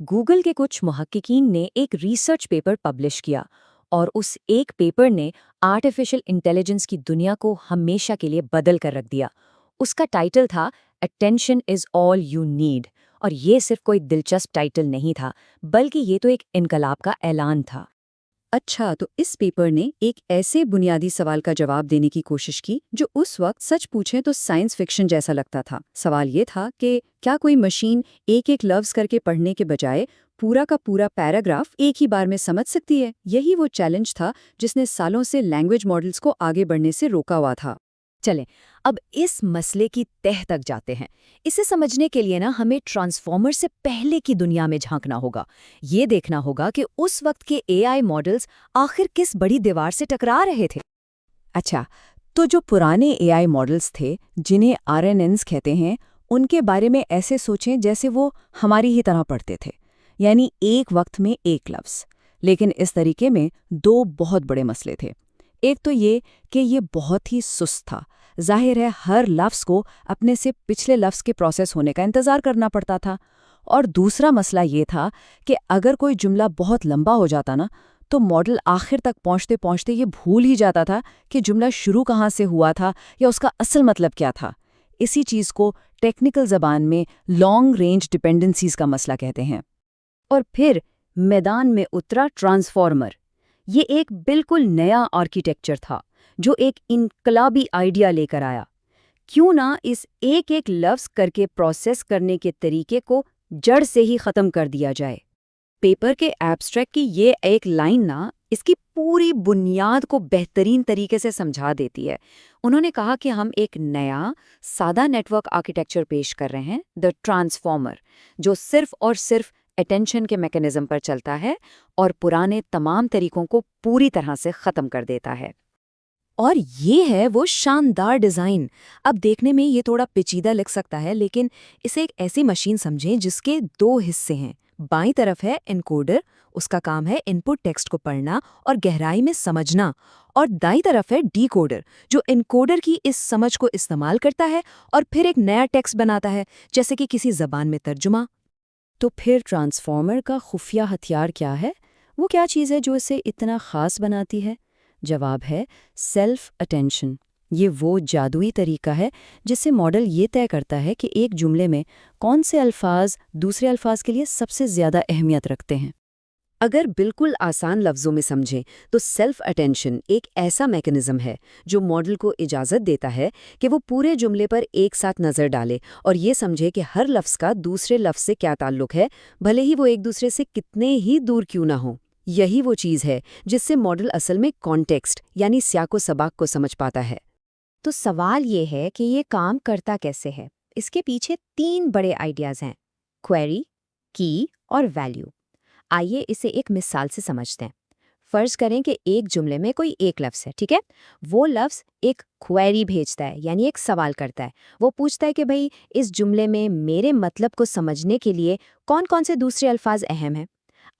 Google کے کچھ محققین نے ایک ریسرچ پیپر پبلش کیا اور اس ایک پیپر نے آرٹیفیشل انٹیلیجنس کی دنیا کو ہمیشہ کے لیے بدل کر رکھ دیا۔ اس کا ٹائٹل تھا attention is all you need, اور یہ صرف کوئی دلچسپ ٹائٹل نہیں تھا بلکہ یہ تو ایک انقلاب کا اعلان تھا۔ اچھا، تو اس پیپر نے ایک ایسے بنیادی سوال کا جواب دینے کی کوشش کی جو اس وقت سچ پوچھیں تو سائنس فکشن جیسا لگتا تھا۔ سوال یہ تھا کہ کیا کوئی مشین ایک ایک لفظ کر کے پڑھنے کے بجائے پورا کا پورا پیراگراف ایک ہی بار میں سمجھ سکتی ہے؟ یہی وہ چیلنج تھا جس نے سالوں سے لینگویج ماڈلز کو آگے بڑھنے سے روکا ہوا تھا۔ چلیں اب اس مسئلے کی تہہ تک جاتے ہیں۔ اسے سمجھنے کے لیے ہمیں ٹرانسفارمر سے پہلے کی دنیا میں جھانکنا ہوگا۔ یہ دیکھنا ہوگا کہ اس وقت کے اے آئی ماڈلز آخر کس بڑی دیوار سے ٹکرا رہے تھے۔ اچھا، تو جو پرانے اے آئی ماڈلز تھے جنہیں RNNs کہتے ہیں، ان کے بارے میں ایسے سوچیں جیسے وہ ہماری ہی طرح پڑھتے تھے، یعنی ایک وقت میں ایک لفظ۔ لیکن اس طریقے میں دو بہت بڑے مسئلے تھے۔ ایک تو یہ کہ یہ بہت ہی سست تھا۔ ظاہر ہے ہر لفظ کو اپنے سے پچھلے لفظ کے پروسیس ہونے کا انتظار کرنا پڑتا تھا۔ اور دوسرا مسئلہ یہ تھا کہ اگر کوئی جملہ بہت لمبا ہو جاتا تو ماڈل آخر تک پہنچتے پہنچتے یہ بھول ہی جاتا تھا کہ جملہ شروع کہاں سے ہوا تھا یا اس کا اصل مطلب کیا تھا۔ اسی چیز کو ٹیکنیکل زبان میں لانگ رینج ڈیپینڈنسیز کا مسئلہ کہتے ہیں۔ اور پھر میدان میں اترا ٹرانسفارمر۔ یہ ایک بالکل نیا آرکیٹیکچر تھا جو ایک انقلابی آئیڈیا لے کر آیا۔ کیوں نہ اس ایک ایک لفظ کر کے پروسیس کرنے کے طریقے کو جڑ سے ہی ختم کر دیا جائے۔ پیپر کے ایبسٹریکٹ کی یہ ایک لائن اس کی پوری بنیاد کو بہترین طریقے سے سمجھا دیتی ہے۔ انہوں نے کہا کہ ہم ایک نیا سادہ نیٹ ورک آرکیٹیکچر پیش کر رہے ہیں، دا ٹرانسفارمر، جو صرف اور صرف اٹینشن کے میکانزم پر چلتا ہے اور پرانے تمام طریقوں کو پوری طرح سے ختم کر دیتا ہے۔ اور یہ ہے وہ شاندار ڈیزائن۔ اب دیکھنے میں یہ تھوڑا پیچیدہ لگ سکتا ہے، لیکن اسے ایک ایسی مشین سمجھیں جس کے دو حصے ہیں۔ بائیں طرف ہے انکوڈر، اس کا کام ہے ان پٹ ٹیکسٹ کو پڑھنا اور گہرائی میں سمجھنا، اور دائیں طرف ہے ڈی کوڈر، جو انکوڈر کی اس سمجھ کو استعمال کرتا ہے اور پھر ایک نیا ٹیکسٹ بناتا ہے، جیسے کہ کسی زبان میں ترجمہ۔ تو پھر ٹرانسفارمر کا خفیہ ہتھیار کیا ہے؟ وہ کیا چیز ہے جو اسے اتنا خاص بناتی ہے؟ جواب ہے سیلف اٹینشن۔ یہ وہ جادوئی طریقہ ہے جس سے ماڈل یہ طے کرتا ہے کہ ایک جملے میں کون سے الفاظ دوسرے الفاظ کے لیے سب سے زیادہ اہمیت رکھتے ہیں۔ اگر بالکل آسان لفظوں میں سمجھیں تو سیلف اٹینشن ایک ایسا میکانزم ہے جو ماڈل کو اجازت دیتا ہے کہ وہ پورے جملے پر ایک ساتھ نظر ڈالے اور یہ سمجھے کہ ہر لفظ کا دوسرے لفظ سے کیا تعلق ہے، بھلے ہی وہ ایک دوسرے سے کتنے ہی دور کیوں نہ ہوں۔ یہی وہ چیز ہے جس سے ماڈل اصل میں کانٹیکسٹ یعنی سیاق و سباق کو سمجھ پاتا ہے۔ تو سوال یہ ہے کہ یہ کام کرتا کیسے ہے؟ اس کے پیچھے 3 بڑے آئیڈیاز ہیں: کوئری، کی اور ویلیو۔ آئیے اسے ایک مثال سے سمجھتے ہیں۔ فرض کریں کہ ایک جملے میں کوئی ایک لفظ ہے، ٹھیک ہے؟ وہ لفظ ایک کوئری بھیجتا ہے، یعنی ایک سوال کرتا ہے۔ وہ پوچھتا ہے کہ بھئی اس جملے میں میرے مطلب کو سمجھنے کے لیے کون کون سے دوسرے الفاظ اہم ہیں۔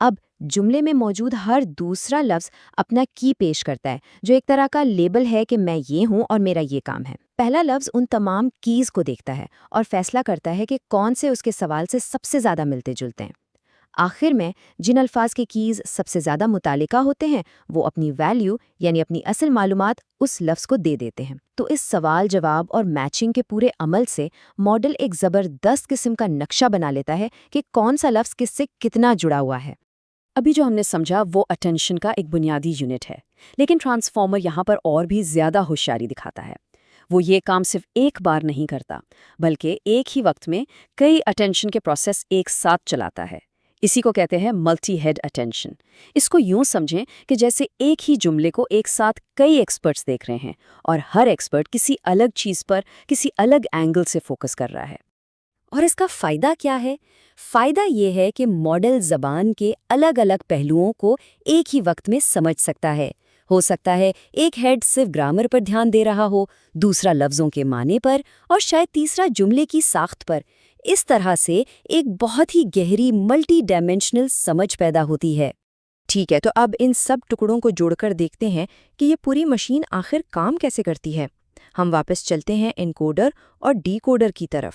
اب جملے میں موجود ہر دوسرا لفظ اپنا کی پیش کرتا ہے، جو ایک طرح کا لیبل ہے کہ میں یہ ہوں اور میرا یہ کام ہے۔ پہلا لفظ ان تمام کیز کو دیکھتا ہے اور فیصلہ کرتا ہے کہ کون سے اس کے سوال سے سب سے زیادہ ملتے جلتے ہیں۔ آخر میں جن الفاظ کے کیز سب سے زیادہ متعلقہ ہوتے ہیں وہ اپنی ویلیو یعنی اپنی اصل معلومات اس لفظ کو دے دیتے ہیں۔ تو اس سوال جواب اور میچنگ کے پورے عمل سے ماڈل ایک زبردست قسم کا نقشہ بنا لیتا ہے کہ کون سا لفظ کس سے کتنا جڑا ہوا ہے۔ ابھی جو ہم نے سمجھا وہ اٹینشن کا ایک بنیادی یونٹ ہے، لیکن ٹرانسفارمر یہاں پر اور بھی زیادہ ہوشیاری دکھاتا ہے۔ وہ یہ کام صرف ایک بار نہیں کرتا، بلکہ ایک ہی وقت میں کئی اٹینشن کے پروسیس ایک ساتھ چلاتا ہے۔ اسی کو کہتے ہیں ملٹی ہیڈ اٹینشن۔ اس کو یوں سمجھیں کہ جیسے ایک ہی جملے کو ایک ساتھ کئی ایکسپرٹس دیکھ رہے ہیں اور ہر ایکسپرٹ کسی الگ چیز پر کسی الگ اینگل سے فوکس کر رہا ہے۔ اور اس کا فائدہ کیا ہے؟ فائدہ یہ ہے کہ ماڈل زبان کے الگ الگ پہلوؤں کو ایک ہی وقت میں سمجھ سکتا ہے۔ ہو سکتا ہے ایک ہیڈ صرف گرامر پر دھیان دے رہا ہو، دوسرا لفظوں کے معنی پر اور شاید تیسرا جملے کی ساخت پر۔ اس طرح سے ایک بہت ہی گہری ملٹی ڈائمینشنل سمجھ پیدا ہوتی ہے۔ ٹھیک ہے، تو اب ان سب ٹکڑوں کو جوڑ کر دیکھتے ہیں کہ یہ پوری مشین آخر کام کیسے کرتی ہے۔ ہم واپس چلتے ہیں انکوڈر اور ڈی کوڈر کی طرف۔